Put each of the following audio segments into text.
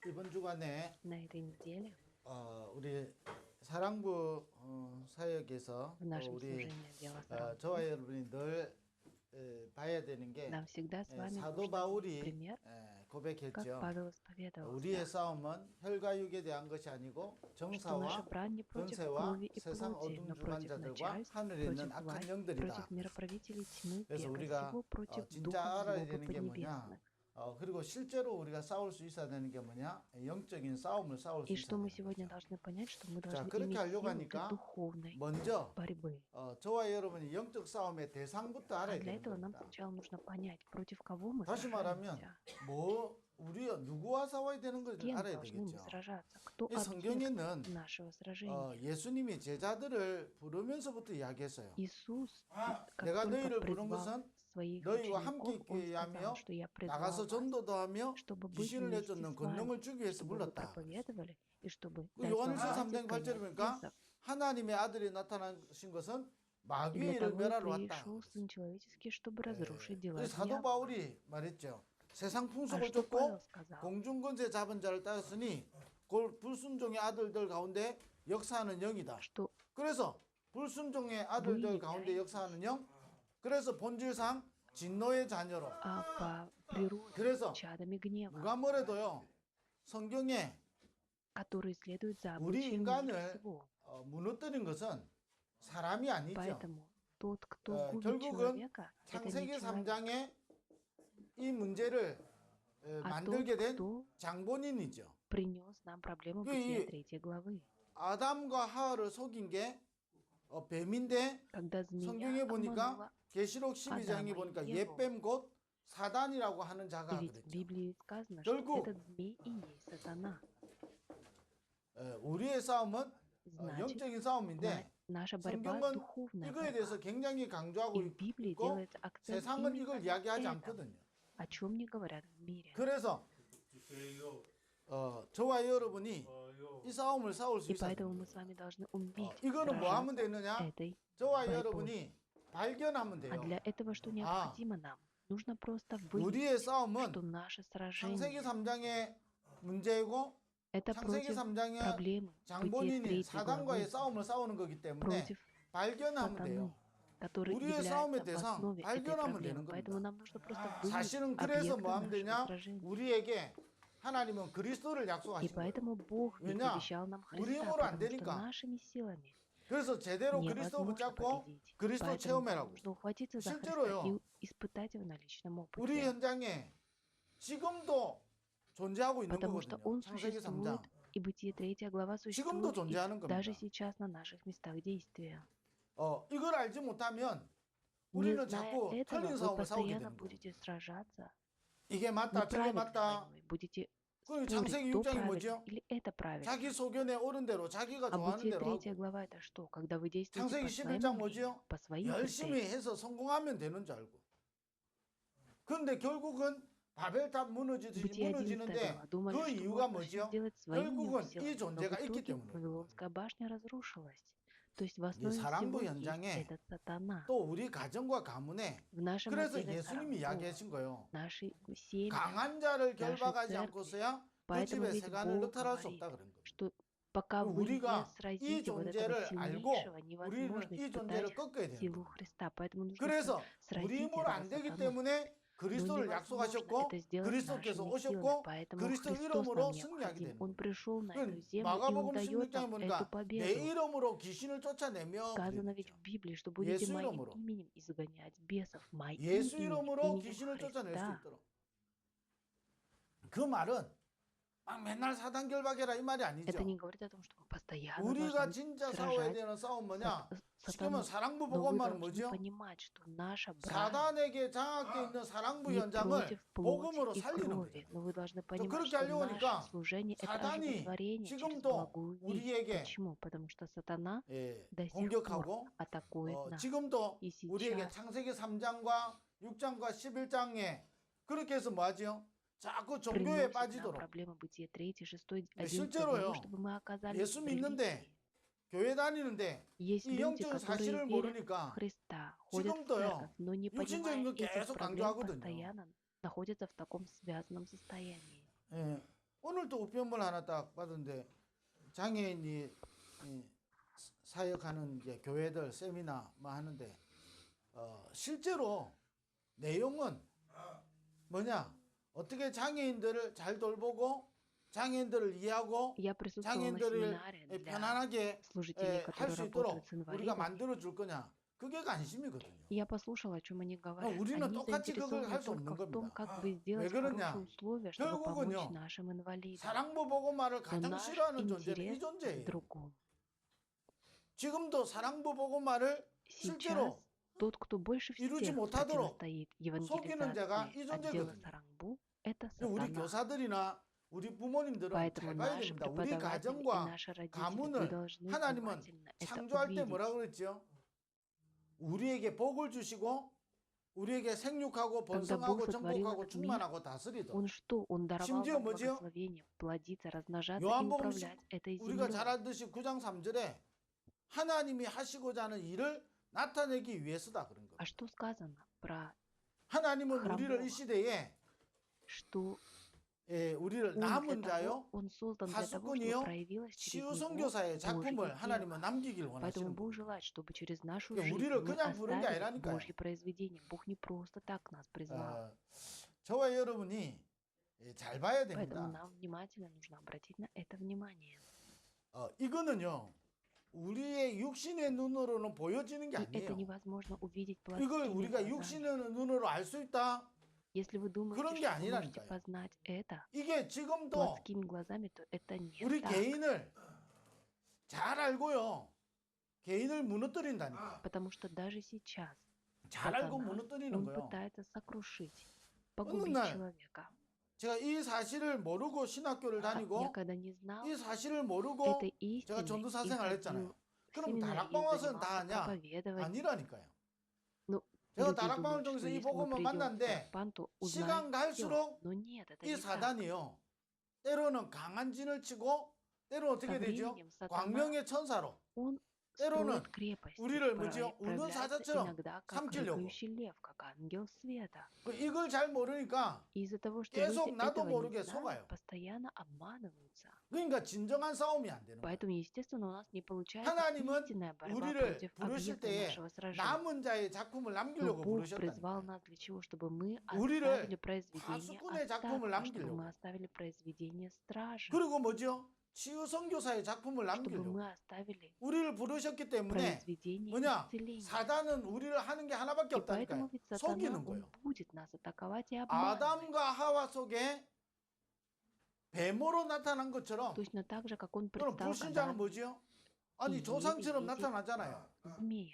이번 주간에 На этой неделе 우리 사랑부 사역에서 в нашем 우리 служении дела сарам 저와 여러분이 늘 봐야 되는 게 нам всегда с вами 사도 нужно видеть 바울이 пример, как 고백했죠. Павел исповедовался, 우리의 싸움은 혈과 육에 대한 것이 아니고 что наша 정사와 брань не против 권세와 крови и 세상 плоти, 어둠 но против 주관자들과 начальств, 하늘에 있는 против 악한 власть, 영들이다. против мироправителей тьмы 그래서 века 우리가 сего, против 진짜 духов 알아야 злобы 되는 게 뭐냐? поднебесных. 그리고 실제로 우리가 싸울 수 있어야 되는 게 뭐냐? 영적인 싸움을 싸울 수 И 있어야 что мы 되는 сегодня 거죠. должны понять, что мы 자, должны 그렇게 иметь 하려고 силу для 하니까 духовной 먼저 борьбы. 저와 여러분이 영적 싸움의 대상부터 А 알아야 для 되는 этого нам 겁니다. сначала нужно понять, против кого мы 다시 말하면 сражаемся, 우리가 누구와 싸워야 되는 с 걸 кем 알아야 должны мы 되겠죠. сражаться, кто 이 объект 성경에는 нашего сражения. 예수님이 제자들을 부르면서부터 이야기했어요. Иисус, как 내가 только 너희를 부른 призвал 것은 своих 너희와 함께 учеников, Он 있게 하며 сказал, что я призвал 나가서 вас, 전도도 하며 чтобы быть 귀신을 вместе 내쫓는 с 권능을 вами, 주기 위해서 чтобы вы 불렀다. проповедовали и чтобы 그 дать вам 요한일서 власть 3장 8절에 изгонять 보니까 бесов. 하나님의 아들이 나타나신 것은 И для 마귀를 того и 멸하러 왔다. пришел Сын Человеческий, чтобы разрушить дела 그래서 사도 дьявола. 바울이 말했죠. 세상 А 풍속을 что 쫓고 Павел сказал? 공중권세 잡은 자를 따랐으니 그 불순종의 아들들 가운데 역사하는 영이다. Что 그래서 불순종의 아들들 우리 가운데 역사하는 영. 그래서 본질상 진노의 자녀로. по природе 그래서 чадами гнева, 누가 뭐래도요. 성경에 которые следуют за 우리 обычаем мира 인간을 всего. 무너뜨린 것은 사람이 아니죠. Поэтому тот, кто губит 결국은 человека, это не 창세기 человек. 3장에 이 문제를 만들게 된 кто 장본인이죠. принес нам проблему 이- Бытия 3 главы. 아담과 하와를 속인 게 뱀인데 Когда змея 성경에 보니까 обманула, 계시록 12장에 아담과 보니까 이에고. 옛뱀 곧 사단이라고 하는 и 자가 ведь в 그랬죠. Библии сказано, 결국 что этот змей и есть сатана. 우리의 싸움은 Значит, 영적인 싸움인데 наша борьба 성경은 духовная 이거에 борьба. 대해서 굉장히 강조하고 И в Библии 있고 делается акцент 세상은 именно 이걸 на 이야기하지 этом, 않거든요. о чем не говорят в мире. 그래서 저와 여러분이 이 싸움을 싸울 수 И 있어야 поэтому 됩니다. мы с вами должны уметь 이거는 뭐 하면 сражаться 되느냐? этой 저와 борьбой. 여러분이 발견하면 А 돼요. для этого что необходимо нам? Нужно просто выявить, 우리의 싸움은 что наше 창세기 сражение 3장의 문제이고 это 창세기 против 3장의 проблемы Бытие 장본인인 3 사단과의 главы, 싸움을 싸우는 거기 때문에 против 발견하면 сатаны, 돼요. который 우리의 싸움의 является в 대상 основе этой 발견하면 проблемы. 되는 Поэтому 겁니다. нам нужно просто выявить 사실은 그래서 объекты 뭐 하면 нашего 되냐? сражения. 우리에게 하나님은 그리스도를 И 약속하신 거예요. поэтому Бог ведь 왜냐? обещал нам 우리 Христа, 힘으로 안 потому что 되니까. нашими силами 그래서 제대로 그리스도 невозможно 붙잡고 победить. 그리스도 Поэтому 체험해라고. нужно ухватиться за 실제로요. Христа и испытать его на личном 우리 опыте. 현장에 지금도 존재하고 있는 Потому что 거거든요. Он 창세기 существует, 3장. и Бытие 3 глава 지금도 существует 존재하는 и 겁니다. даже сейчас на наших местах действия. 이걸 알지 못하면 Не 우리는 зная 자꾸 этого, 틀린 вы 싸움을 싸우게 постоянно 되는 거예요. будете сражаться 이게 맞다, 저게 неправильной 맞다. войной, будете 그럼 спорить, 창세기 то 6장이 правильно 뭐죠? или это правильно. 자기 소견에 옳은 대로 자기가 А 좋아하는 Бытие 대로 3 하고 глава это что? Когда вы действуете 창세기 по своему 11장 мнению, 뭐지요? по своим 열심히 критериям. 해서 성공하면 되는 줄 알고. 그런데 결국은 바벨탑 Бытие 11 무너지는데 глава. Думали, 그 что 이유가 можно все 뭐지요? сделать своими 결국은 силами. 이 Но в 존재가 있기 итоге 때문에. Вавилонская башня разрушилась. То есть в 이 основе 사랑부 всего есть 현장에 этот сатана. 또 우리 가정과 가문에 В нашем 그래서 отделе 예수님이 саранбу, 이야기하신 거예요. нашей семьи. 강한 자를 нашей 결박하지 церкви. 않고서야 그 Поэтому 집에 ведь 세간을 Бог 느탈할 수 говорит, 없다 그런 거예요. что пока вы не 우리가 이 сразите вот этого 존재를 알고 сильнейшего, 우리는 невозможно 이 존재를 испытать 꺾어야 되는 силу 거예요. Христа. Поэтому нужно 그래서 우리 сразить 힘으로 этого 안 되기 сатану. 때문에 그리스도를 Но невозможно 약속하셨고 это сделать 그리스도께서 нашими силами, 오셨고 поэтому 그리스도 Христос 이름으로 нам 승리하게 необходим. 되는 Он 거예요. пришел на эту 그 землю, и 마가복음 Он дает 16장에 нам эту 보니까 내 победу. 이름으로 귀신을 쫓아내며 Сказано ведь 그랬죠. в Библии, что будете 예수 моим 이름으로. именем изгонять бесов, моим 예수 именем, 이름으로 именем 귀신을 쫓아낼 수 Христа. 있도록. 그 말은 막 맨날 사단 결박해라 이 말이 아니죠. Это не говорит о том, что мы постоянно 우리가 должны 진짜 싸워야 сражать 되는 싸움 뭐냐? 지금은 сатану. 사랑부 Но вы 복음만은 должны 뭐죠? понимать, что наша брань 사단에게 장악되어 있는 사랑부 не 현장을 против 복음으로 плоти и 살리는 крови. 거예요. Но вы должны 그렇게 понимать, что 하려고 하니까 наше служение – это 사단이 оживотворение через 지금도 благую весть. 우리에게 Почему? Потому что сатана до сих 공격하고 пор атакует нас. 지금도 이 시차. 우리에게 창세기 3장과 6장과 11장에 그렇게 해서 뭐 하지요? 자꾸 종교에 Приносит нам 빠지도록. проблемы Бытие 3, 6, 11 실제로요. чтобы мы оказались 예수 в 믿는데 религии. 교회 다니는데 Есть 이 люди, 영적인 которые 사실을 верят в 모르니까 Христа, ходят в 지금도요, церковь, но не 육신적인 понимая 거 этих 계속 проблем, 강조하거든요. постоянно находятся в таком связанном состоянии. 예, 오늘 또 우편물 하나 딱 받은데 장애인이 사역하는 이제 교회들 세미나 뭐 하는데 실제로 내용은 뭐냐? 어떻게 장애인들을 잘 돌보고 장애인들을 이해하고 Я присутствовала на 장애인들을 семинаре для 편안하게 служителей, 할 которые 수 있도록 работают с 우리가 инвалидами. 만들어 줄 거냐? 그게 관심이거든요. И я послушала, о чем они говорят. 우리는 Они 똑같이 그걸 заинтересованы 할 수 없는 только в том, 겁니다. как бы 왜 сделать 그러냐? хорошие условия, чтобы помочь 결국은요. нашим инвалидам. 사랑부 복음화를 Но 가장 наш 싫어하는 존재는 이 интерес в 존재예요. другом. 지금도 사랑부 복음화를 Сейчас 실제로 тот, кто больше 이루지 всех 못하도록 противостоит 속이는 자가 евангелизации 이 отдела 존재거든요. Сарангбу, это 우리 сатана. 교사들이나 우리 부모님들은 Поэтому 잘 봐야 наши 됩니다. 우리 преподаватели и 가정과 наши родители, вы 가문을 должны 하나님은 внимательно это 창조할 때 увидеть. 뭐라 그랬죠? 우리에게 복을 주시고 우리에게 생육하고 Когда Бог 번성하고 сотворил 정복하고 этот мир, 충만하고 다스리도록. Он что? Он даровал 심지어 нам 뭐지요? благословение плодиться, размножаться и 요한복음 управлять этой 우리가 землей. 잘 알듯이 9장 3절에 하나님이 하시고자 하는 일을 나타내기 위해서다 그런 А 겁니다. что сказано про 하나님은 храм 우리를 Бога? 이 시대에 Что 우리를 Он 남은 для 자요 того, Он создан для того, 하수꾼이요 чтобы проявилось через 치유 Него 선교사의 Божье 작품을 дело. 하나님은 남기길 Поэтому 원하시는 Бог 거예요. желает, чтобы через нашу 그러니까 жизнь 우리를 мы 그냥 부른 게 оставили 아니라니까요. Божье произведение. Бог не просто так нас призвал. 저와 여러분이 잘 봐야 Поэтому 됩니다. нам внимательно нужно обратить на это внимание. 이거는요 우리의 육신의 눈으로는 보여지는 게 И это 아니에요. невозможно увидеть 이걸 плотскими 우리가 глазами. 육신의 눈으로 알 수 있다. Если вы думаете, 그런 게 что вы можете 아니라니까요. познать это 이게 지금도 плотскими глазами, то это не 우리 так. 개인을 잘 알고요. 개인을 무너뜨린다니까. Потому что даже сейчас 잘 알고 сатана, 무너뜨리는 он 거예요. пытается сокрушить, погубить 날 человека. 제가 이 사실을 모르고 신학교를 Я 다니고 когда не знал 이 사실을 모르고 этой 제가 истины 전도사 и 생활을 ходил 했잖아요. в 그럼 семинарии и 다락방 와서는 다 занимался 아냐? проповедовать. 아니라니까요. Ну, 제가 люди 다락방을 думают, что 통해서 이 если мы 복음을 придем в 만났는데 Таракпан, то 시간 узнаем 갈수록 всё. Но нет, это 이 не так. 사단이요. 때로는 강한 진을 치고 때로는 어떻게 Со 되죠? временем сатана, 광명의 천사로 он 때로는 строит крепости, 우리를 뭐지요? 우는 проявляется 사자처럼 иногда как 삼키려고. рыкающий лев, как ангел света. 이걸 잘 모르니까 И из-за того, что 계속 люди 나도 этого не 모르게 знают, 속아요. постоянно обманываются. 그러니까 진정한 싸움이 안 되는 거예요. Поэтому, естественно, у нас не получается 하나님은 истинная борьба 우리를 против 부르실 объекта 때에 нашего сражения. 남은 자의 작품을 Но 남기려고 Бог призвал 부르셨다니까요. нас для чего? Чтобы мы 우리를 оставили произведение 하수꾼의 작품을 остатка, чтобы 남기려고. мы оставили произведение стража, 그리고 뭐죠? 치유 선교사의 작품을 чтобы 남기려고. мы оставили 우리를 부르셨기 때문에 произведение 뭐냐? исцеления. 사단은 우리를 하는 게 하나밖에 И поэтому 없다니까요. ведь сатана, 속이는 он 거예요. будет нас атаковать и обманывать. 아담과 하와 속에 뱀으로 나타난 것처럼 Точно так же, как он 그럼 предстал, 불신자는 когда 뭐지요? 아니 이 조상처럼 이 나타나잖아요. змея.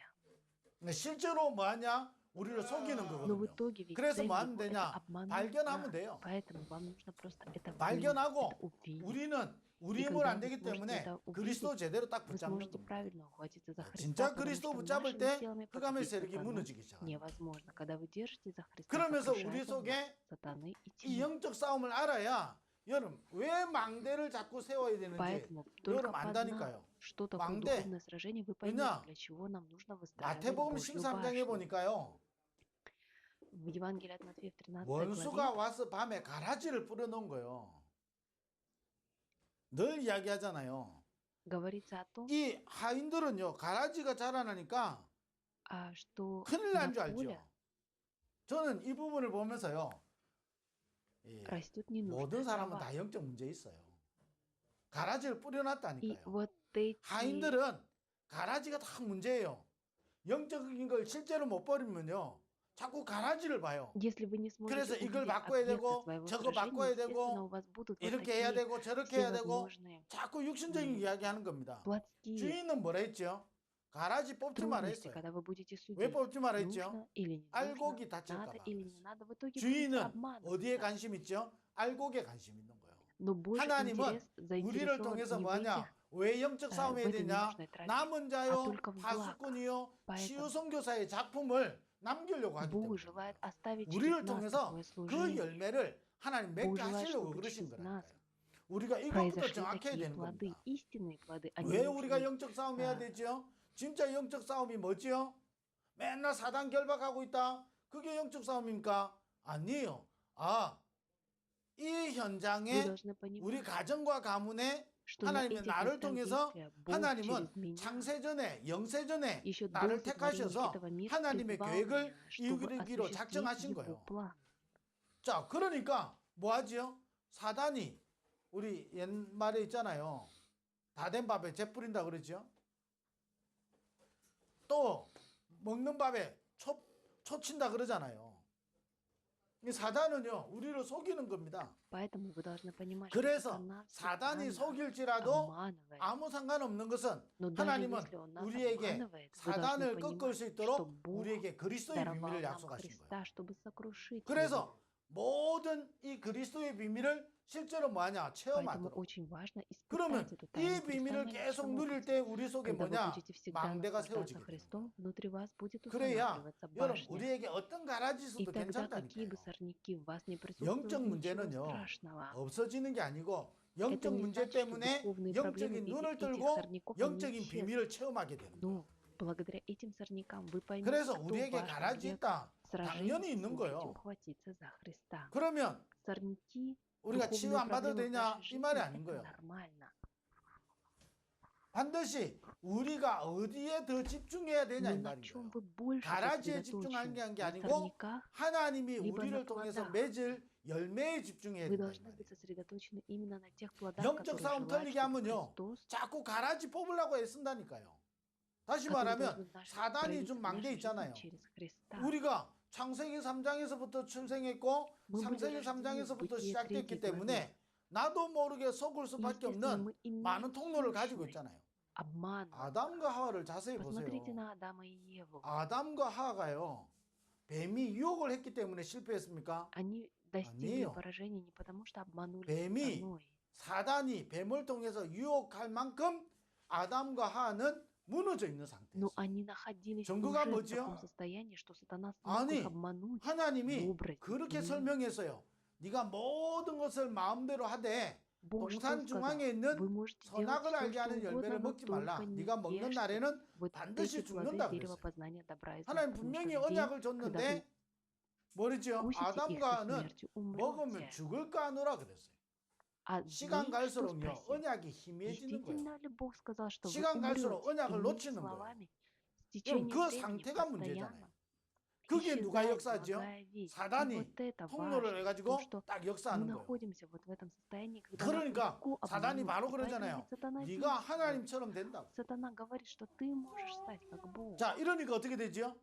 근데 실제로 뭐하냐? 우리를 속이는 Но в 거거든요. итоге ведь 그래서 цель 뭐 его 하면 это 되냐? обмануть 발견하면 нас. 돼요. Поэтому вам нужно просто это выявить, 발견하고 это увидеть. 우리는 우리 И 힘을 когда 안 вы 되기 сможете 때문에 это увидеть, 그리스도 제대로 딱 вы 붙잡는 сможете 겁니다. правильно ухватиться за Христа, 진짜 потому 그리스도 что 붙잡을 нашими 때 силами 흑암의 победить 세력이 сатану 무너지기 시작합니다. невозможно. Когда вы держите за Христа, 그러면서 우리 сокрушается 속에 власть сатаны и 이 тьмы. 영적 싸움을 알아야 여러분 왜 망대를 자꾸 세워야 되는지 Поэтому только 여러분 познав, 안다니까요. что такое 망대. духовное сражение, вы 왜냐? поймете, для чего нам нужно выстраивать 마태복음 Божью 13장에 башню. 보니까요. В Евангелии от Матфея в 13 원수가 главе 와서 밤에 가라지를 뿌려놓은 거예요. 늘 이야기하잖아요. говорится о том, 이 하인들은요 가라지가 자라나니까 что 큰일 на 난 줄 поле 알죠. 저는 이 부분을 보면서요. 이 растет 모든 ненужная 사람은 трава. 다 영적 문제 있어요. 가라지를 И 뿌려놨다니까요. вот эти 하인들은 가라지가 다 문제예요. 영적인 걸 실제로 못 버리면요. 자꾸 가라지를 봐요. Если вы не сможете 그래서 이걸 увидеть 바꿔야 объекты 되고 своего 저거 сражения, 바꿔야 되고 естественно, у вас будут вот 이렇게 해야 такие 되고 저렇게 해야 되고 всевозможные 자꾸 육신적인 이야기 하는 겁니다. плотские 주인은 뭐라 했죠? 가라지 뽑지 말아 трудности, 했어요. когда вы будете 왜 судить, 뽑지 말아 했죠? нужно или не 알곡이 нужно, 다칠까 надо 봐. или не надо. В итоге будете 주인은 어디에 обманываться. 관심 있죠? 알곡에 관심 있는 거예요. Но Божий 하나님은 интерес 우리를 заинтересован 통해서 не в 뭐하냐? этих, 왜 영적 в 싸움해야 этой 되냐? ненужной траве. 남은 아, 자요, только в благах. 하수꾼이요, Поэтому 치유선교사의 작품을 남기려고 하기 Бог 때문에 желает оставить 우리를 через нас 통해서 такое 그 служение. 열매를 하나님 맺게 Бог желает, 하시려고 чтобы 그러신 через 거라니까요. нас 우리가 이것부터 произошли 정확해야 такие 되는 плоды, 겁니다. истинные плоды, а не 왜 우리가 нужные. 영적 싸움해야 아. 되죠? 진짜 영적 싸움이 뭐지요? 맨날 사단 결박하고 있다. 그게 영적 싸움입니까? 아니에요. 이 Вы 현장에 должны 우리 понимать, 가정과 가문에 что на 하나님의 этих 나를 местах 통해서 действия Бог через 하나님은 меня 창세전에 영세전에 еще до 나를 сотворения 택하셔서 этого мира 하나님의 призвал 계획을 меня, чтобы 이루기로 осуществить 작정하신 Его 거예요. план. 자, 그러니까 뭐 하지요? 사단이 우리 옛말에 있잖아요. 다 된 밥에 재 뿌린다 그러죠. 또 먹는 밥에 초 친다 그러잖아요. 이 사단은요, 우리를 속이는 겁니다. Поэтому вы должны понимать, что 그래서 сатана 사단이 всегда нас 속일지라도 обманывает. 아무 상관없는 것은 Но даже 하나님은 если он нас 우리에게 обманывает, вы должны 사단을 꺾을 수 понимать, что 있도록 Бог 우리에게 그리스도의 даровал 비밀을 нам 약속하신 거예요. Христа, чтобы сокрушить его. 그래서 모든 이 그리스도의 비밀을 실제로 뭐하냐? Поэтому 체험하도록. очень важно 그러면 испытать эту 이 тайну 비밀을 Христа на 계속 личном 누릴 опыте. 때 우리 속에 Когда вы 뭐냐? будете всегда 망대가 наслаждаться 세워지게 되는 거예요. Христом, внутри вас будет 그래야 устанавливаться 여러분 башня. 우리에게 어떤 И 가라지수도 тогда какие 괜찮다니까요. бы сорняки в вас не 영적 присутствовали, ничего 문제는요 страшного. 없어지는 게 아니고 Это 영적 не 문제 значит, что 때문에 духовные проблемы 영적인 или 눈을 этих 들고 сорняков они 영적인 исчезнут. 비밀을 체험하게 되는 거예요. Но благодаря этим сорнякам вы поймете, 그래서 кто 우리에게 ваш 가라지 объект 있다. сражения. 당연히 있는 Сможете 거예요. ухватиться за Христа. 그러면 Сорняки, 우리가 치유 духовные 안 받아도 проблемы в 되냐? вашей 이 말이 жизни 아닌 это 거예요. нормально. 반드시 우리가 어디에 더 집중해야 되냐 이 Но на 말인 чем 거예요. вы больше 가라지에 집중하는 сосредоточены? 게 На 아니고 сорняках 하나님이 либо 우리를 на 통해서 плодах. 맺을 열매에 집중해야 Вы 된다 이 должны 말이에요. быть сосредоточены именно на тех плодах, 영적 которые 싸움 желает, 털리게 чтобы 하면요 Христос, 자꾸 가라지 뽑으려고 애쓴다니까요. 다시 который 말하면 должен наш 사단이 проявиться 준 в 망대 нашей жизни 있잖아요. через Христа. 우리가 창세기 3장에서부터 출생했고 Мы были 창세기 рождены в 3장에서부터 Бытие 시작됐기 3 главе. 때문에 나도 모르게 속을 수밖에 Естественно, 없는 мы имеем 많은 통로를 가지고 хищный 있잖아요. обман. 아담과 하와를 자세히 Посмотрите 보세요. на Адама и Еву. 아담과 하와가요. 뱀이 유혹을 했기 때문에 실패했습니까? Они достигли 아니에요. поражения не потому, что обманули 뱀이 сатаной. 사단이 뱀을 통해서 유혹할 만큼 아담과 하와는 무너져 있는 Но 상태였어요. они находились 전부가 уже в 뭐지요? таком состоянии, что сатана смог 아니, их обмануть в 하나님이 образе 그렇게 змеи. 설명했어요. 네가 모든 것을 마음대로 하되 Бог что 동산 сказал? 중앙에 있는 Вы можете делать 선악을 все, 알게 что 하는 열매를 угодно, но 먹지 말라. только не 네가 먹는 ешьте 날에는 вот 반드시 эти плоды 죽는다 дерева 그랬어요. познания добра и зла, 하나님 потому что 분명히 в день, 언약을 когда вы 줬는데 뭐랬죠? вкусите их, со 아담과는 смертью 먹으면 умрете. 죽을까 하노라 그랬어요. А 시간 змей что 갈수록요 спросил? 언약이 희미해지는 거예요. Действительно ли Бог сказал, что вы 시간 갈수록 умрете? 언약을 Иными 놓치는 거예요. словами, с 그럼 течением 그 времени 상태가 문제잖아요. постоянно 그게 누가 исчезает 역사하죠? благая весть. И 사단이 вот это 통로를 важно, в 해가지고 том, что 딱 мы 역사하는 거예요. находимся вот в этом состоянии, когда нас 그러니까 легко 사단이 обмануть. 바로 И поэтому 그러잖아요. ведь сатана 네가 действует. 하나님처럼 된다고. Сатана говорит, что ты можешь стать как Бог. 자, 이러니까 어떻게 되죠?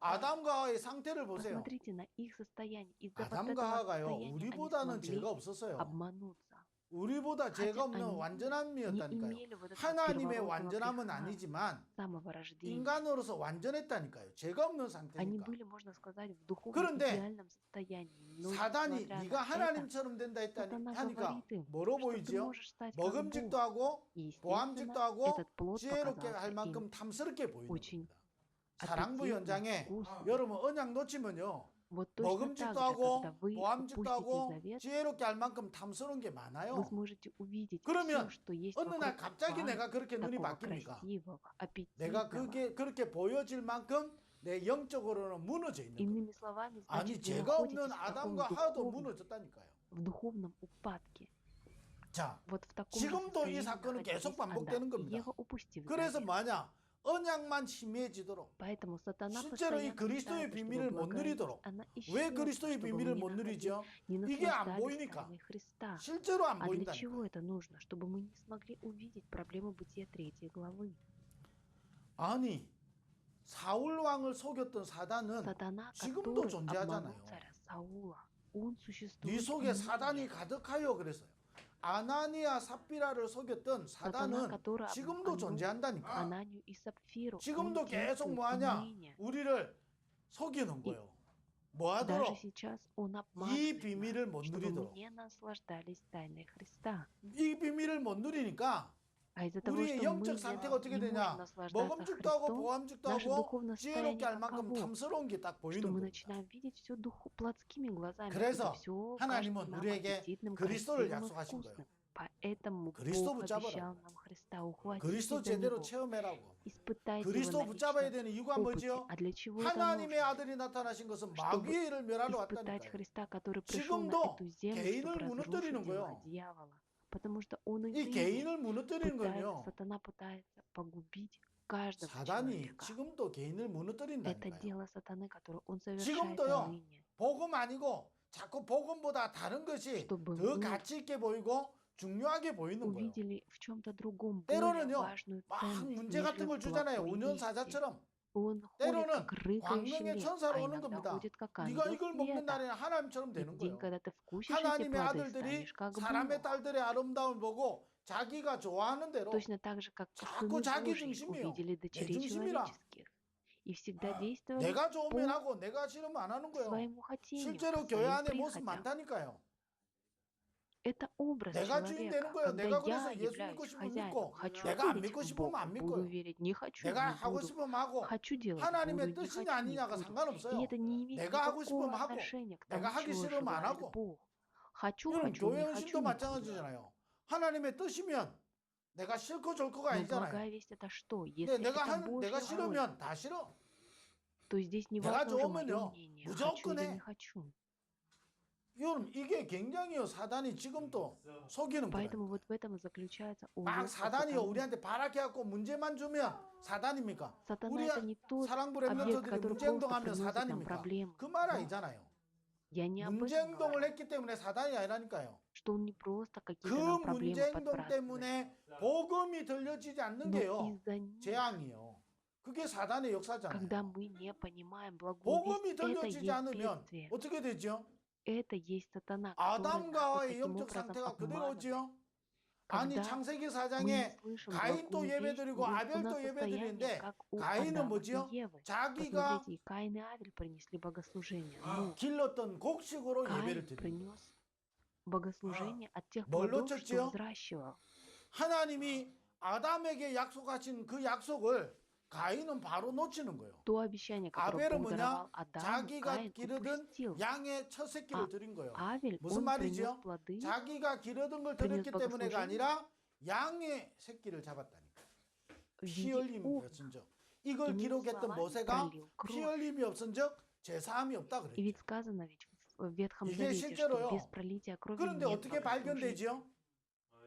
아담과 하와의 상태를 보세요. Посмотрите на их состояние. Из-за вот 아담과 этого 하와가요. состояния они 우리보다는 смогли 죄가 없었어요. обмануться. 우리보다 죄가 없는 아니, Не 완전함이었다니까요. имели вот этого 하나님의 первородного 완전함은 греха 아니지만 с самого рождения. 인간으로서 완전했다니까요. 죄가 없는 Они 상태니까. были, можно сказать, в духовном 그런데 идеальном состоянии. Но 사단이 несмотря 네가 на это, 하나님처럼 된다 сатана 하니까 говорит им, 뭐로 что ты 보이지요? можешь стать как 먹음직도 Бог. 하고 И, 보암직도 естественно, 하고 этот плод 지혜롭게 показался 할 им 만큼 탐스럽게 보이는 очень 겁니다. 사랑부 аппетитным, 현장에 вкусным. 여러분 언약 놓치면요. Вот точно так 먹음직도 же, 하고 когда вы 보암직도 упустите 하고 завет, 지혜롭게 할 만큼 탐스러운 게 вы 많아요. сможете увидеть 그러면 все, что есть 어느 날 вокруг 갑자기 вас, 내가 그렇게 눈이 такого 바뀝니까? красивого, 내가 аппетитного. 그렇게 보여질 만큼 내 영적으로는 무너져 있는 거예요. Иными словами, 아니 значит, вы 죄가 없는 находитесь в таком 아담과 하와도 духовном, 무너졌다니까요. в духовном упадке. 자, Вот в таком же 지금도 이 состоянии 사건은 계속 находились 반복되는 Адам и 겁니다. Ева, упустив 그래서 завет. 뭐냐? 언약만 희미해지도록 Поэтому сатана 실제로 이 постоянно 그리스도의 пытается, 비밀을 чтобы 못 благая 누리도록 весть, она 왜 исчезла, 그리스도의 чтобы 비밀을 мы 못 누리죠? не 이게 안 наслаждались 보이니까 тайной Христа. 실제로 안 А для 보인다니까. чего это нужно? Чтобы мы не смогли увидеть проблему Бытия 3 главы. 아니 사울 왕을 속였던 사단은 Сатана, 지금도 который 존재하잖아요. обманул царя Саула, он существует. 네 속에 и 사단이 ныне. 가득하여 그랬어요. 아나니아 삽비라를 속였던 Сатана, 사단은 который 지금도 обманул 존재한다니까. Ананию и Сапфиру, 지금도 он 계속 действует 뭐하냐? и ныне. 우리를 속이는 거예요. Даже 뭐하도록? сейчас он 이 обманывает 비밀을 нас, 못 чтобы мы 누리도록. не наслаждались тайной Христа. 이 비밀을 못 누리니까 А из-за того, 우리의 что мы 영적 не 상태가 어떻게 можем 되냐? наслаждаться 먹음직도 하고 Христом, 보암직도 наше 하고 духовное 지혜롭게 состояние 할 만큼 таково, 탐스러운 게 딱 보이는 что мы 겁니다. начинаем видеть все плотскими глазами. 그래서 Это все 하나님은 кажется нам 우리에게 аппетитным, 그리스도를 красивым и 약속하신 вкусным. 거예요. Поэтому 그리스도 Бог 붙잡으라고. обещал нам Христа. Ухватитесь 그리스도 за 제대로 Него. 체험해라고. Испытайте Его 그리스도 на 붙잡아야 личном 되는 이유가 опыте. 뭐지요? А для чего это 하나님의 нужно? 아들이 나타나신 것은 Чтобы 마귀의 일을 멸하러 испытать 왔다니까요. Христа, который пришел на 지금도 эту землю, 개인을 чтобы 무너뜨리는 разрушить дела 거예요. дьявола. Потому что он и 이 ныне 개인을 무너뜨리는 건요. сатана пытается погубить каждого 사단이 человека. 지금도 개인을 Это 무너뜨린다니까요. дело сатаны, которое он совершает 지금도요. ныне. 복음 아니고 자꾸 복음보다 다른 것이 Чтобы 더 мы 가치 있게 보이고 중요하게 보이는 거예요. увидели в чем-то другом более 때로는요. важную 막 ценность, 문제 같은 нежели 걸 в 주잖아요. благой вести. 운연사자처럼. Он ходит 때로는 как рыкающий 광명의 лев, 천사로 а 오는 иногда 겁니다. ходит как 네가 ангел 이걸 먹는 света. 날에는 하나님처럼 И 되는 в день, 거예요. когда ты вкусишь эти 하나님의 плоды, 아들들이 станешь как 사람의 Бог. 딸들의 아름다움을 보고 자기가 좋아하는 대로 Точно так же, как 자꾸 сыны 자기 Божьи 중심이요. увидели 내 дочерей 중심이라. человеческих и всегда действовали 내가 좋으면 по 하고 내가 싫으면 안 하는 거예요. своему хотению, 실제로 по 교회 своим 안에 모습 прихотям. 많다니까요. Это образ 내가 주인 되는 человека. 거예요. Когда 내가 그래서 я 예수 믿고 являюсь 싶으면 хозяином, 믿고 хочу 내가 안 верить 믿고 в 싶으면 Бога, 안 буду 믿고요. верить, не хочу, 내가 не 하고 буду. 싶으면 하고 Хочу делать, буду, 하나님의 не 뜻이냐 хочу, не 아니냐가 буду. И 상관없어요. это не имеет 내가 하고 никакого 싶으면 하고 отношения к 내가 тому, 하기 чего 싫으면 안 желает 하고. Бог. Хочу, 여러분 хочу, не 교회 хочу, 헌신도 не буду. 마찬가지잖아요. 하나님의 뜻이면 내가 싫고 좋을 거가 Но 아니잖아요. благая весть это что? 근데 Если 내가 это 내가 Божья воля, 싫으면 다 싫어. то здесь не 내가 важно уже мое 좋으면요, мнение, хочу 무조건 или 해. не хочу. 여러분 이게 굉장히요 사단이 지금도 속이는 거예요. Поэтому вот в этом и заключается 막 ужас 사단이요 сатаны. 우리한테 바라게 갖고 문제만 주면 사단입니까? Сатана 우리 это не тот 사랑부 объект, 렘넌트들이 который 문제 просто 행동하면 приносит нам 사단입니까? проблемы. 그 말 Но 아니잖아요. я не об 문제 этом 행동을 говорю, 했기 때문에 사단이 아니라니까요. что он не просто какие-то 그 нам 문제 проблемы 행동 подбрасывает, 때문에 복음이 들려지지 않는 но 게요 из-за них, 재앙이요. 그게 사단의 когда 역사잖아요. мы не понимаем благую 복음이 весть, это 들려지지 есть 않으면 бедствие, 어떻게 되죠? это есть сатана, который нас вот 아담과의 таким 영적 образом 상태가 그대로 обманывает. 오지요. 아니 Когда 창세기 мы не 4장에 слышим 가인도 благую весть, 예배드리고 у нас 아벨도 состояние, 예배드리는데 как у 가인은 Адама и 뭐지요? Евы. 자기가 Посмотрите, и Каин и Авель принесли богослужение. Но 길렀던 곡식으로 예배를 Каин 드립니다. принес богослужение от тех 뭘 плодов, что 놓쳤지요? взращивал. 하나님이 아담에게 약속하신 그 약속을 가인은 바로 놓치는 거예요. То обещание, которое 아벨은 Бог 뭐냐? даровал Адаму, 자기가 Каин 기르던 упустил. 양의 첫 새끼를 아, 드린 거예요. Авель, 무슨 он 말이지요? принес плоды, 자기가 기르던 걸 принес 드렸기 때문에가 богослужение 아니라 양의 새끼를 잡았다니까. в 피 виде 흘림이 овна. 없은적 이걸 Иными 기록했던 словами, 모세가 пролил 피 кровь. 흘림이 없은적 제사함이 없다 И 그랬죠. ведь сказано ведь в Ветхом 이게 Завете, что 실제로요. без пролития крови 그런데 нет 어떻게 богослужения. 발견되지요?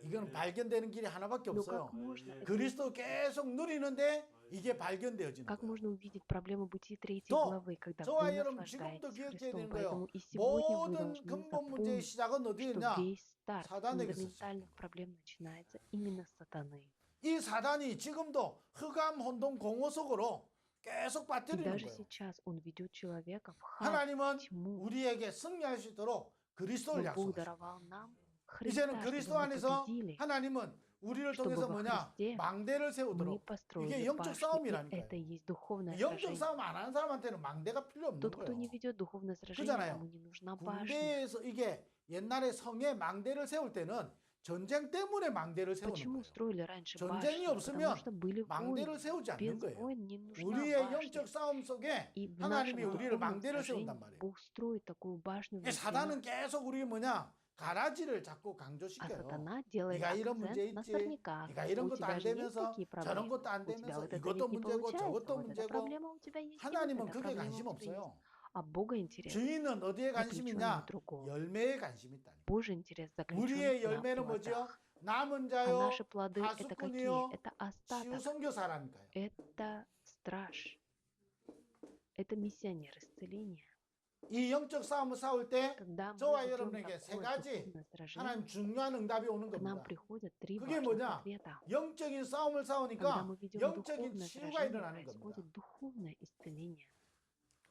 이건 발견되는 길이 하나밖에 Но 없어요. как можно это 그리스도 계속 누리는데 이게 발견되어지는 Как 거예요. можно увидеть проблему бытия 3 또 главы, когда 저와 вы 여러분 지금도 наслаждаетесь 기억해야 Христом? 되는 거예요. Поэтому и сегодня вы 모든 должны 근본 문제의 запомнить, 시작은 что 어디였냐? весь старт 사단에게서 фундаментальных проблем начинается именно с сатаны. 이 사단이 지금도 흑암 혼돈 공허 속으로 계속 И 빠뜨리는 даже 거예요. сейчас он ведет человека в хаос, 하나님은 тьму. 우리에게 승리할 수 있도록 그리스도를 Но Бог 약속하셨어요. даровал нам 이제는 Христа, 그리스도 чтобы мы 안에서 победили, 하나님은 우리를 чтобы 통해서 во 뭐냐? Христе 망대를 мы 세우도록. построили 이게 영적 башни, и 싸움이라니까요. это и есть духовное 영적 сражение. 싸움 안 하는 사람한테는 망대가 필요 없는 Тот, кто не 거예요. ведет духовное сражение, 그잖아요. ему не нужна башня. 군대에서 이게 옛날에 성에 망대를 세울 때는 전쟁 때문에 망대를 세우는 Почему 거예요. строили раньше 전쟁이 башни? 없으면 Потому что были 망대를 войны. 세우지 않는 Без 거예요. войн не нужна 우리의 башня. 영적 싸움 속에 И в 하나님이 нашем 우리를 духовном 망대를 세운단 сражении 말이에요. Бог строит такую башню 이게 внутри нас, 사단은 계속 우리 뭐냐? 가라지를 자꾸 а 강조시켜요. сатана делает 네가 이런 문제 акцент на 있지. сорняках. 네가 이런 У 것도 тебя 안 же есть 되면서 такие 저런 проблемы. 것도 안 У тебя 되면서 вот это 이것도 ведь не 문제고 получается, 저것도 вот эта 문제고 проблема у тебя есть, и вот 하나님은 эта 그게 проблема 관심 у тебя есть. 없어요. А Бога интерес 주인은 어디에 관심 заключен 있냐? в другом. 열매에 관심 있다. Божий интерес заключен 우리의 на 열매는 뭐죠? плодах. 남은 А 자요, наши плоды это какие? 하수꾼이요, Это остаток. 치유선교사라니까요. Это страж. Это миссионер исцеления. 이 영적 싸움을 싸울 때 Когда мы 저와 ведем 여러분에게 세 такое 가지 духовное сражение, 하나님 중요한 응답이 오는 к нам 겁니다. приходят 3 그게 важных 뭐냐? ответа. 영적인 싸움을 Когда 싸우니까 мы ведем 영적인 духовное 치유가 сражение, 일어나는 겁니다. происходит духовное исцеление.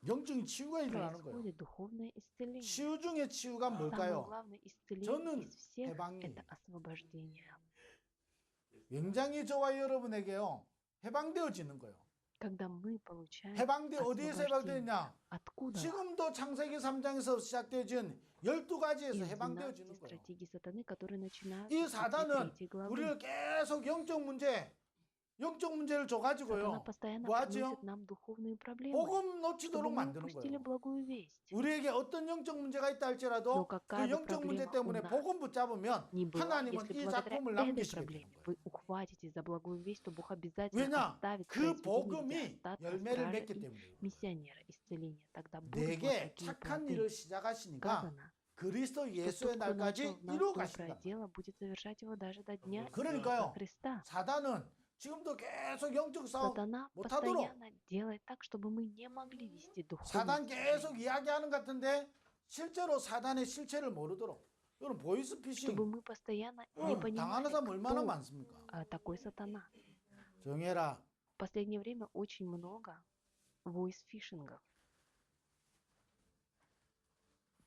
영적인 치유가 일어나는 거예요. Происходит духовное исцеление. 치유 중에 치유가 Самое 뭘까요? главное исцеление 저는 из всех 해방이에요. это освобождение. 굉장히 저와 여러분에게요 해방되어지는 거예요. Когда мы получаем 어디에서 освобождение. 해방되었냐? Откуда? 지금도 창세기 3장에서 시작되어진 12가지에서 Из 12 해방되어지는 거예요. стратегий сатаны, которые начинаются 이 с 사단은 3 главы. 우리를 계속 영적 문제, 영적 문제를 Сатана 줘가지고요. постоянно 뭐 하지요? приносит нам духовные проблемы, 복음 чтобы 놓치도록 мы 만드는 упустили 거예요. благую весть. 우리에게 어떤 영적 문제가 있다 Но 할지라도 그 какая бы 영적 문제 проблема у 때문에 нас 복음 붙잡으면 не была, 하나님은 если 이 благодаря 작품을 этой 남기시게 되는 проблеме 거예요. вы ухватитесь за благую весть, то Бог обязательно 왜냐? оставит 그 произведение, где 복음이 остатка 열매를 стража 맺기 и 때문에요. миссионера исцеления. Тогда будут вот 내게 такие 착한 плоды. 일을 시작하시니까 Сказано, 그리스도 что 예수의 тот, кто 날까지 начал в нас 이루어 доброе 가신다. дело, будет совершать его даже до дня Иисуса 그러니까요. Христа. 사단은 지금도 계속 영적 싸움 Сатана 못하도록 постоянно делает так, чтобы мы не могли вести духовное 사단 계속 сражение, 이야기하는 것 같은데 실제로 사단의 실체를 모르도록 이런 보이스피싱 чтобы мы постоянно не 당하는 понимали, 사람 얼마나 кто 많습니까? такой сатана. 정해라. В последнее время очень много войс-фишингов.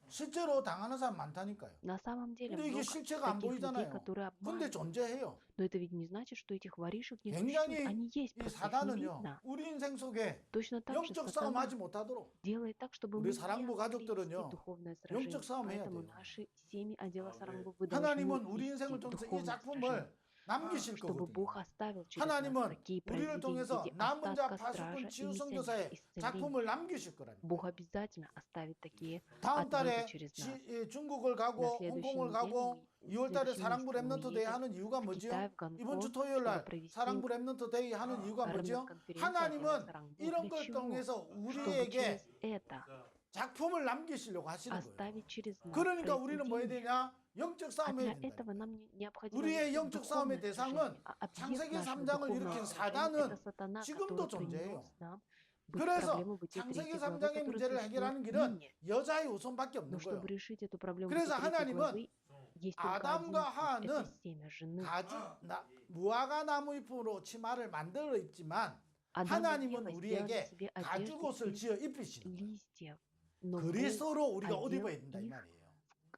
실제로 당하는 사람 많다니까요. На самом деле 근데 이게 много 실체가 안 таких людей, 보이잖아요. которые 근데 обманывают. 존재해요. Но это ведь не значит, что этих воришек не 굉장히 существует. Они есть, 이 просто их не 사단은요. видно. 우리 인생 속에 Точно так же 영적 сатана 싸움하지 못하도록 делает так, чтобы 우리 мы не 사랑부 могли вести 가족들은요. духовное сражение. 영적 싸움 해야 Поэтому 돼요. наши семьи отдела Сарангу вы должны 하나님은 우리 вести 인생을 통해서 이 духовное 작품을 сражение, 남기실 чтобы 거거든요. Бог оставил через нас 하나님은 такие 우리를 произведения в 통해서 виде 남은 자 остатка 파수꾼 стража и 치유 миссионера 선교사의 исцеления. 작품을 남기실 거라니까. Бог обязательно оставит такие 다음 ответы 달에 через нас. 중국을 На 가고 следующей 홍콩을 неделе 가고 2월 달에 следующий 사랑부 месяц мы 랩넌트 데이 едем 하는 이유가 в 뭐지요? Китай, в 이번 주 Гонконг, 토요일 чтобы 날 провести 사랑부 랩넌트 데이 하는 이유가 뭐죠? ремнант-конференцию отдела 하나님은 Сарангу. 이런 Для 걸 чего? 통해서 Чтобы 우리에게 через это 작품을 남기시려고 하시는 거예요. оставить через нас 그러니까 우리는 뭐 해야 произведение. 되냐? 영적 А 싸움 해야 для 된다. этого нам необходимо 우리의 вести 영적 싸움의 духовное 대상은 сражение. А объект 창세기 нашего 3장을 духовного 일으킨 сражения 사단은 это сатана, 지금도 который 존재해요. принес нам быть 그래서 проблему бытия 창세기 3 главы, 3장의 которая 문제를 해결하는 существует 길은 ныне. 여자의 우선밖에 없는 Но 거예요. чтобы решить эту проблему 그래서 бытия 3 하나님은 главы, есть только один 아담과 путь. 하와는 Это семя жены. 무화과 나무 잎으로 치마를 만들어 입지만 Адам и 하나님은 Ева сделали 우리에게 себе 가죽옷을 одежду 지어 из 입히시는 거예요. листьев, но Бог 그리스도로 우리가 옷 одел 입어야 된다 이 их 말이에요.